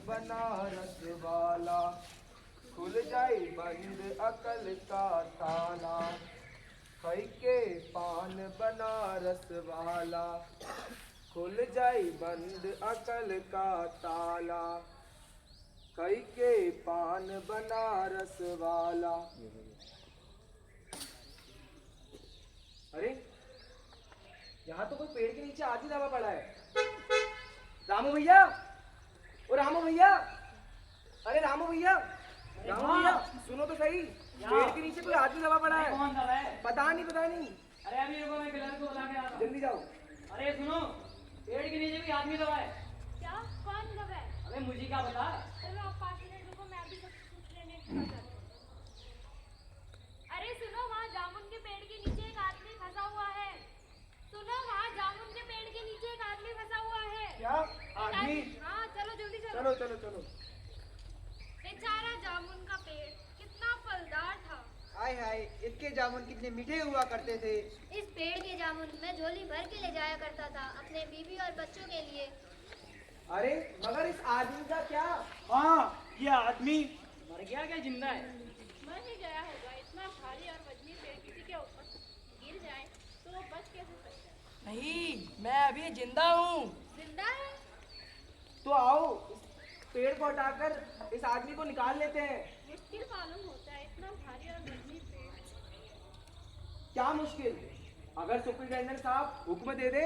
बनारस वाला, खुल जाई बंद अकल का ताला। खई के पान बनारस वाला, खुल जाई बंद अकल का ताला। खई के पान बनारस वाला। अरे यहाँ तो कोई पेड़ के नीचे आदमी दबा पड़ा है। रामू भैया, ओ रामू भैया, अरे रामू भैया, रामू भैया सुनो तो सही, पेड़ के नीचे कोई आदमी दबा पड़ा है। कौन दबा है? पता नहीं पता नहीं। अरे अभी रुको, मैं किलर को बुला के आता हूं। जल्दी जाओ। अरे सुनो, पेड़ के नीचे कोई आदमी दबा है। क्या? कौन दबा है? अबे मुझे क्या पता। चलो आप 5 मिनट रुको, मैं अभी सब कुछ लेने आ जाती हूँ। अरे सुनो, वहाँ जामुन के पेड़ के नीचे एक आदमी फंसा हुआ है। सुनो, वहाँ जामुन के पेड़ के नीचे एक आदमी फंसा हुआ है। क्या आदमी? हाँ चलो जल्दी चलो। चलो चलो चलो। बेचारा जामुन का पेड़ कितना फलदार था। हाय हाय, इसके जामुन कितने मीठे हुआ करते थे। इस पेड़ के जामुन मैं झोली भर के ले जाया करता था अपने बीवी और बच्चों के लिए। अरे मगर इस आदमी का क्या? हाँ, ये आदमी मर गया क्या जिंदा है? मर ही गया होगा, इतना भारी और वजनी पेड़ किसी के ऊपर गिर जाए तो वो बच कैसे सकता है? नहीं, मैं अभी जिंदा हूँ। जिंदा है? तो आओ इस पेड़ को हटाकर इस आदमी को निकाल लेते हैं। मुश्किल मालूम होता है, इतना भारी और वजनी पेड़। क्या मुश्किल? अगर सुपरिटेंडेंट साहब हुक्म दे दे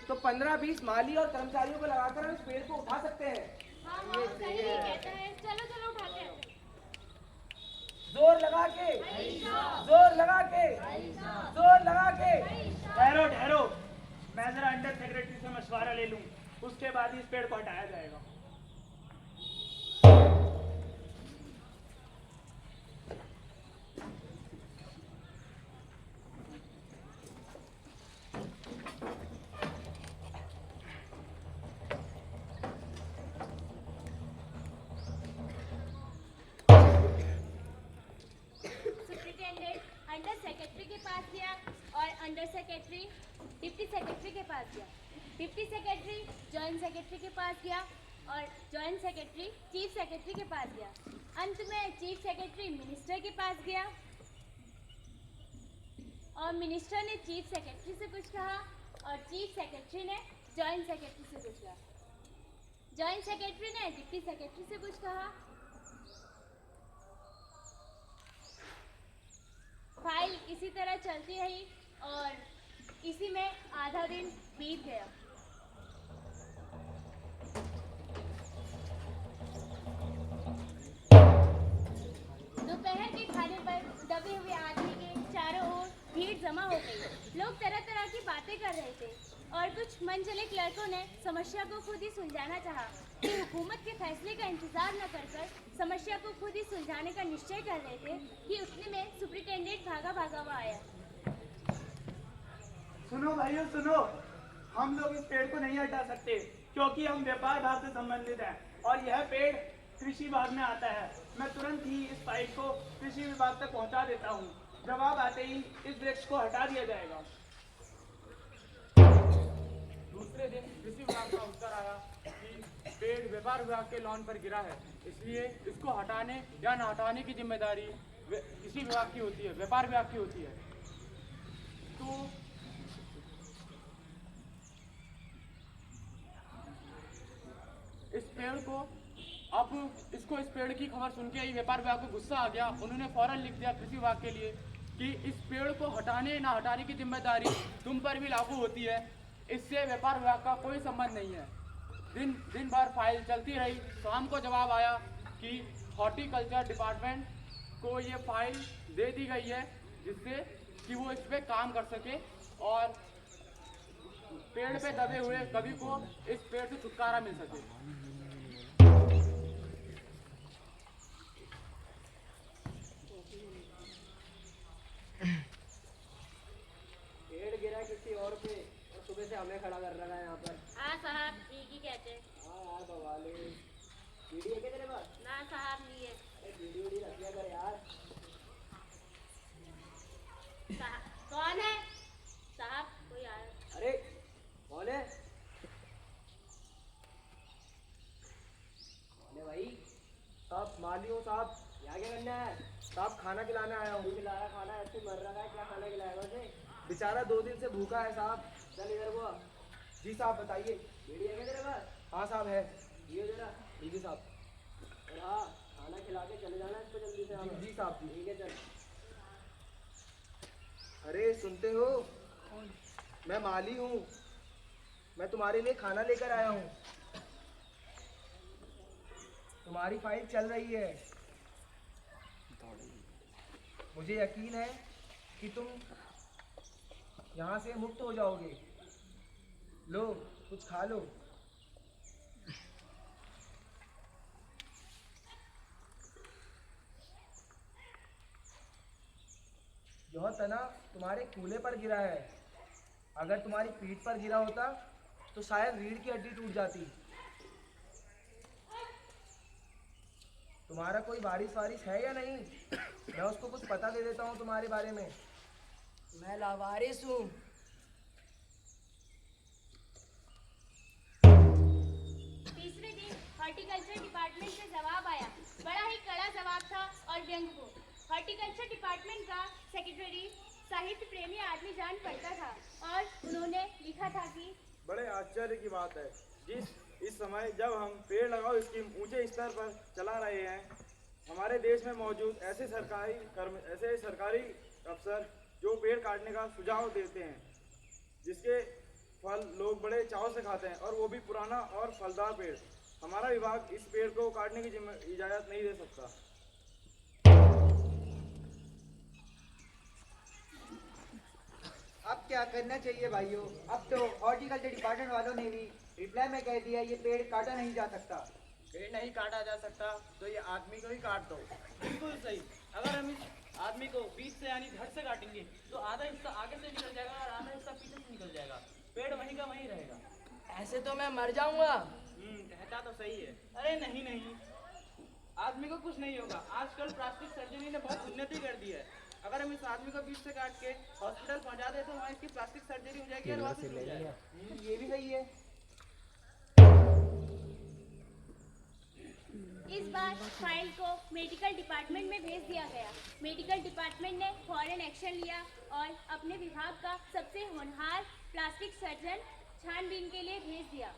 तो 15-20 माली और कर्मचारियों को लगाकर हम इस पेड़ को उठा सकते हैं। हाँ हाँ सही कहता है। चलो चलो उठाते हैं। जोर लगा के, जोर लगा के, जोर लगा के। ठहरो ठहरो, मैं जरा अंडर सेक्रेटरी से मशवरा ले लूं, उसके बाद ही इस पेड़ को हटाया जाएगा। सुपरिटेंडेंट अंडर सेक्रेटरी के पास गया और अंडर सेक्रेटरी डिप्टी सेक्रेटरी के पास गया। डिप्टी सेक्रेटरी जॉइंट सेक्रेटरी के पास गया और जॉइंट सेक्रेटरी चीफ सेक्रेटरी के पास गया। अंत में चीफ सेक्रेटरी मिनिस्टर के पास गया और मिनिस्टर ने चीफ सेक्रेटरी से कुछ कहा और चीफ सेक्रेटरी ने जॉइंट सेक्रेटरी से कुछ कहा। जॉइंट सेक्रेटरी ने डिप्टी सेक्रेटरी से कुछ कहा। फाइल इसी तरह चलती रही और इसी में आधा दिन बीत गया। दोपहर के खाने पर दबे हुए आदमी के चारों ओर भीड़ जमा हो गई। लोग तरह तरह की बातें कर रहे थे और कुछ मनचले क्लर्कों ने समस्या को खुद ही सुलझाना चाहा कि हुकूमत के फैसले का इंतजार न कर समस्या को खुद ही सुलझाने का निश्चय कर रहे थे कि उतने में सुपरिटेंडेंट भागा भागा हुआ आया। सुनो भाइयों सुनो, हम लोग इस पेड़ को नहीं हटा सकते क्योंकि हम व्यापार भाग से संबंधित हैं और यह पेड़ कृषि विभाग में आता है। मैं तुरंत ही इस फाइल को कृषि विभाग तक पहुंचा देता हूं। जवाब आते ही इस वृक्ष को हटा दिया जाएगा। दूसरे दिन कृषि विभाग का उत्तर आया कि पेड़ व्यापार विभाग के लॉन पर गिरा है, इसलिए इसको हटाने या न हटाने की जिम्मेदारी कृषि विभाग की होती है, व्यापार विभाग की होती है। तो इस पेड़ को अब इस पेड़ की खबर सुन के ही व्यापार विभाग को गुस्सा आ गया। उन्होंने फौरन लिख दिया कृषि विभाग के लिए कि इस पेड़ को हटाने ना हटाने की जिम्मेदारी तुम पर भी लागू होती है, इससे व्यापार विभाग का कोई संबंध नहीं है। दिन भर फाइल चलती रही। शाम को जवाब आया कि हॉर्टिकल्चर डिपार्टमेंट को ये फाइल दे दी गई है जिससे कि वो इस पर काम कर सके और पेड़ पे दबे हुए कवि को इस पेड़ से छुटकारा मिल सके। पेड़ गिरा किसी और पे और सुबह से हमें खड़ा कर रखा है यहाँ पर। हाँ साहब ठीक ही कहते हैं। हाँ यार बवाल है। सीढ़ी है क्या तेरे पास? ना साहब नहीं है। अरे सीढ़ी उड़ी रख लिया कर यार। कौन है साहब? कोई आया? अरे कौन है? कौन है भाई? खाना खिलाने आया हूँ। खिलाया खाना ऐसे मर रहा है, क्या खाना खिलाएगा उसे? बेचारा 2 दिन से भूखा है साहब। चल इधर को। जी साहब बताइए। बीड़ी है क्या तेरे पास? हाँ साहब है। ये जरा। जी साहब। और हाँ, खाना खिला के चले जाना इसको जल्दी से हमें। जी साहब जी। ठीक है चल। अरे सुनते हो, मैं माली हूँ, मैं तुम्हारे लिए खाना लेकर आया हूँ। तुम्हारी फाइल चल रही है, मुझे यकीन है कि तुम यहाँ से मुक्त हो जाओगे। लो कुछ खा लो। यह तना तुम्हारे कूल्हे पर गिरा है, अगर तुम्हारी पीठ पर गिरा होता तो शायद रीढ़ की हड्डी टूट जाती। तुम्हारा कोई वारिस है या नहीं? मैं उसको कुछ पता दे देता हूँ तुम्हारे बारे में। मैं लावारिस हूँ। तीसरे दिन हॉर्टिकल्चर डिपार्टमेंट से जवाब आया। बड़ा ही कड़ा जवाब था और व्यंग्यपूर्ण। हॉर्टिकल्चर डिपार्टमेंट का सेक्रेटरी साहित्य प्रेमी आदमी जान पड़ता था और उन्होंने लिखा था कि बड़े आश्चर्य की बात है, इस समय जब हम पेड़ लगाओ स्कीम ऊंचे स्तर पर चला रहे हैं, हमारे देश में मौजूद ऐसे सरकारी अफसर जो पेड़ काटने का सुझाव देते हैं, जिसके फल लोग बड़े चाव से खाते हैं, और वो भी पुराना और फलदार पेड़। हमारा विभाग इस पेड़ को काटने की इजाज़त नहीं दे सकता। अब क्या करना चाहिए भाइयों? अब तो हॉर्टिकल्चर डिपार्टमेंट वालों ने भी रिप्लाई में कह दिया ये पेड़ काटा नहीं जा सकता। पेड़ नहीं काटा जा सकता तो ये आदमी को ही काट दो। बिल्कुल सही। अगर हम इस आदमी को बीच से यानी धड़ से काटेंगे तो आधा हिस्सा आगे से निकल जाएगा और आधा हिस्सा पीछे से निकल जाएगा। पेड़ वहीं का वहीं रहेगा। ऐसे तो मैं मर जाऊंगा। कहता तो सही है। अरे नहीं नहीं, आदमी को कुछ नहीं होगा। आजकल प्लास्टिक सर्जरी ने बहुत उन्नति कर दी है। अगर हम इस आदमी को बीच से काट के हॉस्पिटल पहुंचा दे तो वहाँ इसकी प्लास्टिक सर्जरी हो जाएगी और वापस हो जाएगा। ये भी सही है। इस बार फाइल को मेडिकल डिपार्टमेंट में भेज दिया गया। मेडिकल डिपार्टमेंट ने फौरन एक्शन लिया और अपने विभाग का सबसे होनहार प्लास्टिक सर्जन छानबीन के लिए भेज दिया।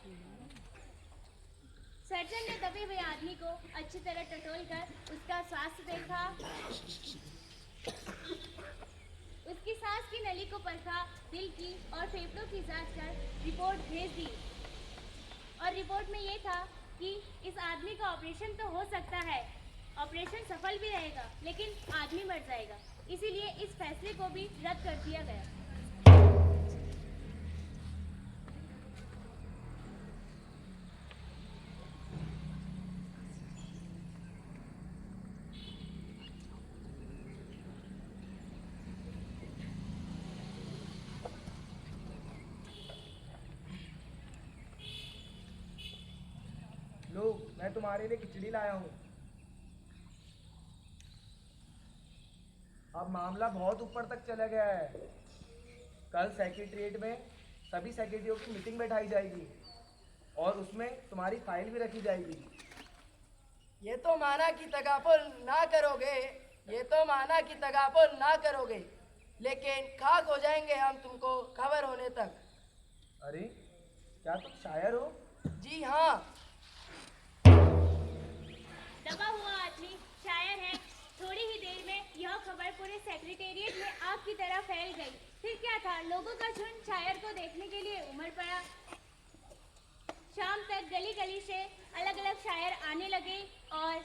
सर्जन ने दबे हुए आदमी को अच्छी तरह टटोल कर उसका स्वास्थ्य देखा, उसकी सांस की नली को परखा, दिल की और फेफड़ों की जांच कर रिपोर्ट भेज दी। और रिपोर्ट में ये था कि इस आदमी का ऑपरेशन तो हो सकता है, ऑपरेशन सफल भी रहेगा, लेकिन आदमी मर जाएगा। इसीलिए इस फैसले को भी रद्द कर दिया गया। लो मैं तुम्हारे लिए खिचड़ी लाया हूँ। अब मामला बहुत ऊपर तक चला गया है। कल सेक्रेटरिएट में सभी सेक्रेटरियों की मीटिंग बैठाई जाएगी और उसमें तुम्हारी फाइल भी रखी जाएगी। ये तो माना कि तगाफुल ना करोगे, ये तो माना कि तगाफुल ना करोगे, लेकिन खाक हो जाएंगे हम तुमको खबर होने तक। अरे क्या तुम शायर हो? जी हाँ। दबा हुआ आदमी शायर है। थोड़ी ही देर में यह खबर पूरे सेक्रेटेरिएट में आग की तरह फैल गई। फिर क्या था, लोगों का झुंड शायर को देखने के लिए उमड़ पड़ा। शाम तक गली गली से अलग अलग शायर आने लगे और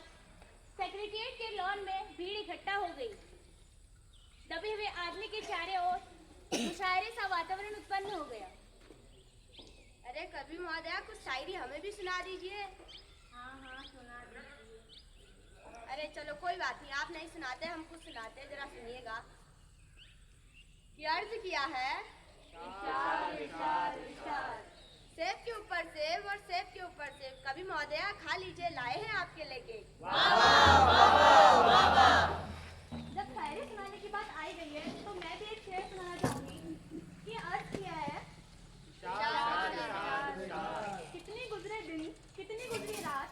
सेक्रेटेरिएट के लॉन में भीड़ इकट्ठा हो गई। दबे हुए आदमी के चारों ओर मुशायरे सा वातावरण उत्पन्न हो गया। अरे कभी महोदया कुछ शायरी हमें भी सुना दीजिए। हाँ हाँ सुना दीजिए। अरे चलो कोई बात नहीं, आप नहीं सुनाते हम कुछ सुनाते, जरा सुनिएगा। कि अर्ज किया है सेब के ऊपर सेब और सेब के ऊपर सेब, कभी महोदया खा लीजिए, लाए हैं आपके लेके। जब शायरी सुनाने की बात आई गई है तो मैं भी एक शेर सुनाना चाहूंगी कि अर्ज किया है कितने गुजरे दिन कितनी गुजरी रात,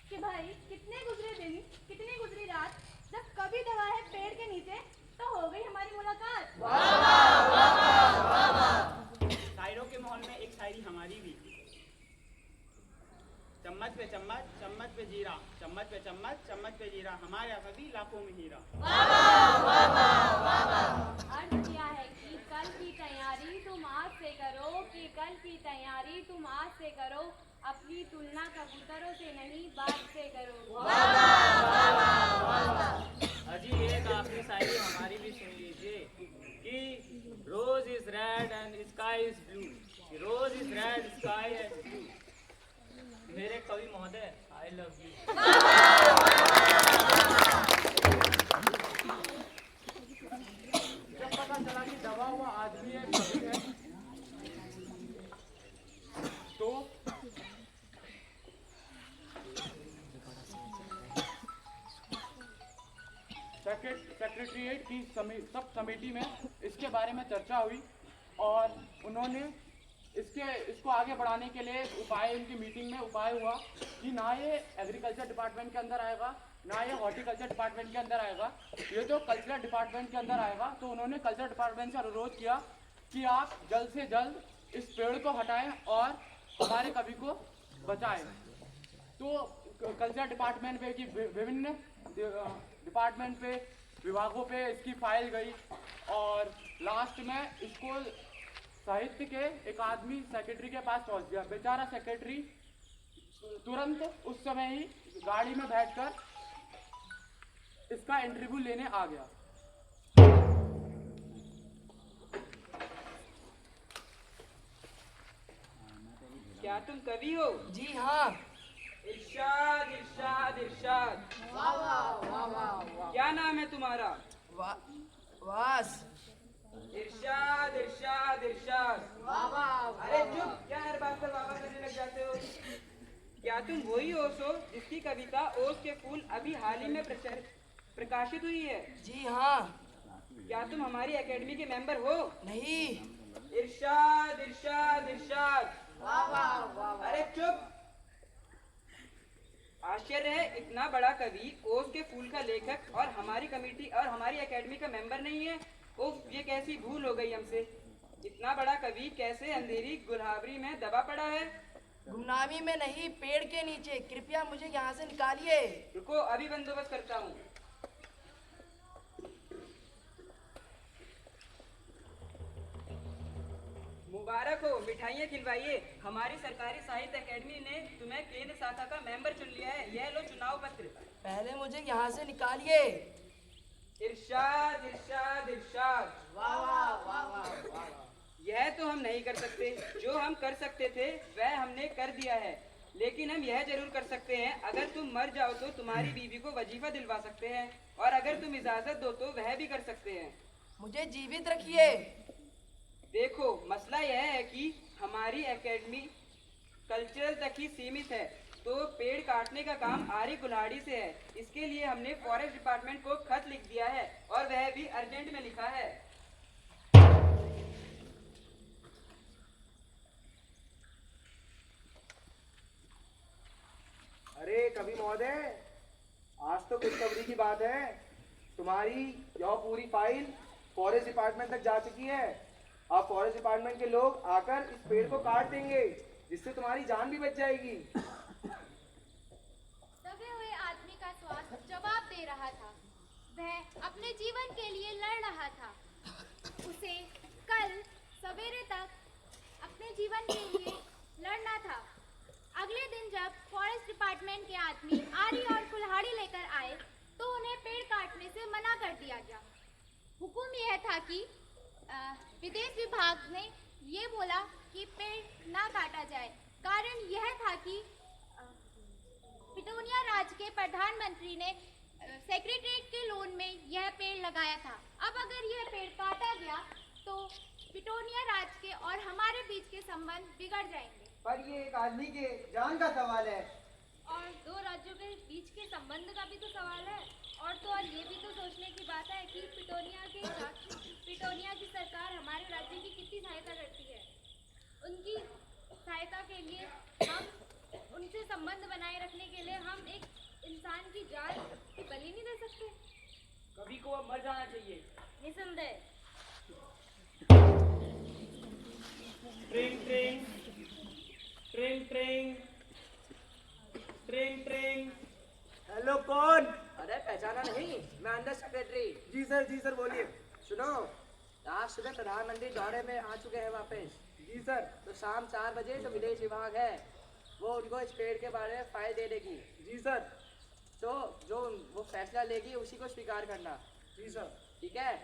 कि भाई कितने गुजरे दिन कितनी गुजरी रात, जब कभी दबा है पेड़ के और हमारा कवि लाखों में हीरा। अर्ज किया है कि कल की तैयारी तुम आज से करो, कि कल की तैयारी तुम आज से करो, अपनी तुलना कबूतरों से नहीं बात से करो। अजी एक आखिरी शायरी हमारी भी सुन लीजिए कि rose is red and sky is blue, rose is red sky and blue. मेरे कवि महोदय आई लव यू। जब पता चला कि दबा हुआ आदमी है कवि है, तो सेक्रेटरीट की सब कमेटी में इसके बारे में चर्चा हुई और उन्होंने इसको आगे बढ़ाने के लिए उपाय, उनकी मीटिंग में उपाय हुआ कि ना ये एग्रीकल्चर डिपार्टमेंट के अंदर आएगा, ना ये हॉर्टिकल्चर डिपार्टमेंट के अंदर आएगा, ये तो कल्चरल डिपार्टमेंट के अंदर आएगा। तो उन्होंने कल्चरल डिपार्टमेंट से अनुरोध किया कि आप जल्द से जल्द इस पेड़ को हटाएं और हमारे कवि को बचाएं। तो कल्चरल डिपार्टमेंट पे की विभिन्न डिपार्टमेंट पे, विभागों पे इसकी फाइल गई और लास्ट में इसको साहित्य के एक आदमी सेक्रेटरी के पास पहुंच गया। बेचारा सेक्रेटरी तुरंत उस समय ही गाड़ी में बैठकर इसका इंटरव्यू लेने आ गया। क्या तुम कवि हो? जी हाँ। इरशाद इरशाद इरशाद। वाह वाह वाह वाह। क्या नाम है तुम्हारा? वास। इरशाद इरशाद इरशाद। वाह वाह। अरे चुप, क्या हर बात पर वाह करने लग जाते हो? क्या तुम वही ओस हो जिसकी कविता ओस के फूल अभी हाल ही में प्रकाशित हुई है? जी हाँ। क्या तुम हमारी एकेडमी के मेंबर हो? नहीं। इरशाद इरशाद इरशाद। वाह वाह वाह। अरे चुप। आश्चर्य है, इतना बड़ा कवि, ओस के फूल का लेखक और हमारी कमेटी और हमारी एकेडमी का मेंबर नहीं है। ओफ, ये कैसी भूल हो गई हमसे। इतना बड़ा कवि कैसे अंधेरी गुलाबरी में दबा पड़ा है? गुमनामी में नहीं, पेड़ के नीचे। कृपया मुझे यहाँ से निकालिए। रुको, अभी बंदोबस्त करता हूँ। मुबारक हो, मिठाइयाँ खिलवाइए। हमारी सरकारी साहित्य एकेडमी ने तुम्हें केंद्र शाखा का मेंबर चुन लिया है। यह लो चुनाव पत्र। पहले मुझे यहाँ से निकालिए। इरशाद इरशाद इरशाद। वाह वाह वाह वाह। यह तो हम नहीं कर सकते। जो हम कर सकते थे वह हमने कर दिया है, लेकिन हम यह जरूर कर सकते हैं, अगर तुम मर जाओ तो तुम्हारी बीवी को वजीफा दिलवा सकते हैं, और अगर तुम इजाजत दो तो वह भी कर सकते हैं। मुझे जीवित रखिए। देखो, मसला यह है कि हमारी एकेडमी कल्चरल तक ही सीमित है, तो पेड़ काटने का काम आरी कुल्हाड़ी से है। इसके लिए हमने फॉरेस्ट डिपार्टमेंट को खत लिख दिया है, और वह भी अर्जेंट में लिखा है। अरे कवि महोदय, आज तो खुशखबरी की बात है। तुम्हारी यह पूरी फाइल फॉरेस्ट डिपार्टमेंट तक जा चुकी है। अब फॉरेस्ट डिपार्टमेंट के लोग आकर इस पेड़ को काट देंगे, जिससे तुम्हारी जान भी बच जाएगी। दबे हुए आदमी का श्वास जवाब दे रहा था। वह अपने जीवन के लिए लड़ रहा था। उसे कल सवेरे तक अपने जीवन के लिए लड़ना था। अगले दिन जब फॉरेस्ट डिपार्टमेंट के आदमी आरी और कुल्हाड़ी लेकर आए, तो उन्हें पेड़ काटने से मना कर दिया गया। हुक्म यह था कि विदेश विभाग ने ये बोला कि पेड़ ना काटा जाए। कारण यह था कि पिटोनिया राज्य के प्रधानमंत्री ने सेक्रेटरीट के लोन में यह पेड़ लगाया था। अब अगर यह पेड़ काटा गया तो पिटोनिया राज्य के और हमारे बीच के संबंध बिगड़ जाएंगे। पर ये एक आदमी के जान का सवाल है। और दो राज्यों के बीच के संबंध का भी तो सवाल है। और ये भी तो सोचने की बात है कि पिटोनिया की सरकार हमारे राज्य की कितनी सहायता करती है। उनकी सहायता के लिए हम उनसे संबंध बनाए रखने के लिए हम एक इंसान की जान की बलि नहीं दे सकते। कवि को अब मर जाना चाहिए। निसंदेह। ट्रिंग ट्रिंग ट्रिंग ट्रिंग ट्रिंग ट्रिंग। हेलो कौन? अरे पहचाना नहीं, मैं अंडर सेक्रेटरी। जी सर बोलिए। सुनो, आज सुबह प्रधानमंत्री दौरे में आ चुके हैं वापस। जी सर। तो शाम 4 बजे जो विदेश विभाग है वो उनको इस पेड़ के बारे में फाइल दे देगी। जी सर। तो जो वो फैसला लेगी उसी को स्वीकार करना। जी सर। ठीक है?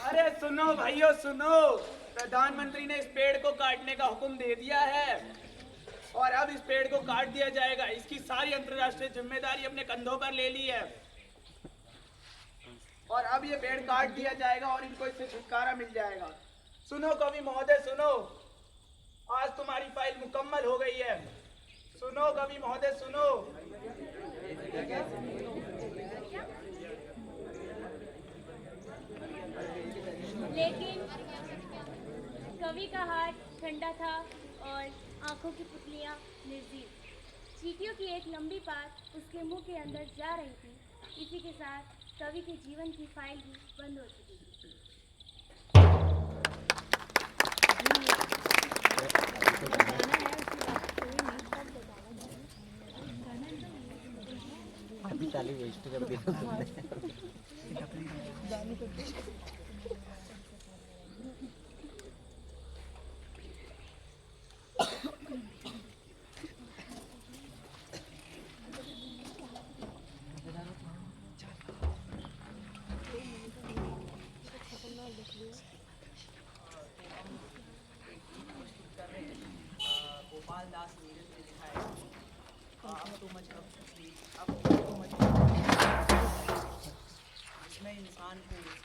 अरे सुनो भाइयों सुनो, प्रधानमंत्री ने इस पेड़ को काटने का हुक्म दे दिया है और अब इस पेड़ को काट दिया जाएगा। इसकी सारी अंतर्राष्ट्रीय जिम्मेदारी अपने कंधों पर ले ली है और अब ये पेड़ काट दिया जाएगा और इनको इससे छुटकारा मिल जाएगा। सुनो कवि महोदय सुनो, आज तुम्हारी फाइल मुकम्मल हो गई है। सुनो कवि महोदय सुनो। लेकिन कवि का हाथ ठंडा था और आंखों की पुतलियां निर्जीव। चींटियों की एक लंबी पात उसके मुंह के अंदर जा रही थी। इसी के साथ कवि के जीवन की फाइल भी बंद हो चुकी थी। अभी ताली वेस्ट कर दिया तुमने। गोपाल दास नीरज ने लिखा है।